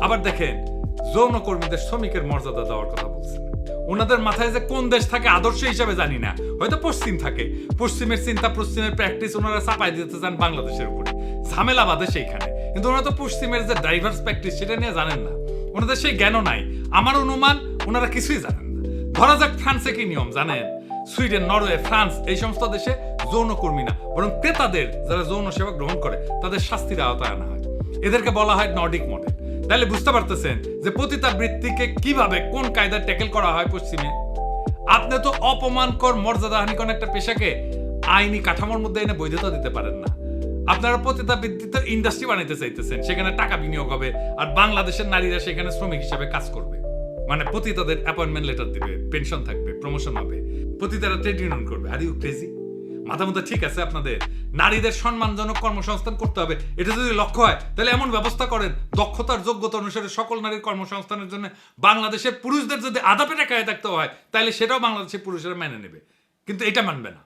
আবার দেখেন যৌনকর্মীদের শ্রমিকের মর্যাদা দেওয়ার কথা বলছেন। ওনাদের মাথায় যে কোন দেশ থাকে আদর্শ হিসাবে জানি না, হয়তো পশ্চিম থাকে, পশ্চিমের চিন্তা পশ্চিমের প্র্যাকটিস ওনারা চাপাই দিতে চান বাংলাদেশের উপরে, ঝামেলা বাদে সেইখানে। কিন্তু ওনারা তো পশ্চিমের যে ডাইভার্স প্র্যাকটিস সেটা নিয়ে জানেন না, ওনাদের সেই জ্ঞানও নাই। আমার অনুমান ওনারা কিছুই জানেন না। ধরা যাক ফ্রান্সে কি নিয়ম জানেন? সুইডেন, নরওয়ে, ফ্রান্স এই সমস্ত দেশে যৌনকর্মী না, বরং ক্রেতাদের যারা যৌন সেবা গ্রহণ করে তাদের শাস্তির আওতায় আনা হয়। এদেরকে বলা হয় নর্ডিক মডেল। তাহলে বুঝতে পারতেছেন যে পতিতাবৃত্তিকে কিভাবে কোন কায়দায় ট্যাকেল করা হয় পশ্চিমে। আপনি তো অপমানকর মর্যাদাহানিকর একটা পেশাকে আইনি কাঠামোর মধ্যে এনে বৈধতা দিতে পারেন না। আপনারা পতিতাবৃত্তিতে ইন্ডাস্ট্রি বানাইতে চাইতেছেন, সেখানে টাকা বিনিয়োগ হবে আর বাংলাদেশের নারীরা সেখানে শ্রমিক হিসেবে কাজ করবে। মানে পতিতাদের অ্যাপয়েন্টমেন্ট লেটার দিবে, পেনশন থাকবে, প্রমোশন হবে, পতিতারা ট্রেড ইউনিয়ন করবে। Are you crazy? মাথা মতো ঠিক আছে আপনাদের? নারীদের সম্মানজনক কর্মসংস্থান করতে হবে, এটা যদি লক্ষ্য হয় তাহলে এমন ব্যবস্থা করেন দক্ষতার যোগ্যতা অনুসারে সকল নারীর কর্মসংস্থানের জন্য বাংলাদেশের পুরুষদের যদি আধা পেটা খায় থাকতে হয় তাহলে সেটাও বাংলাদেশের পুরুষেরা মেনে নেবে, কিন্তু এটা মানবে না।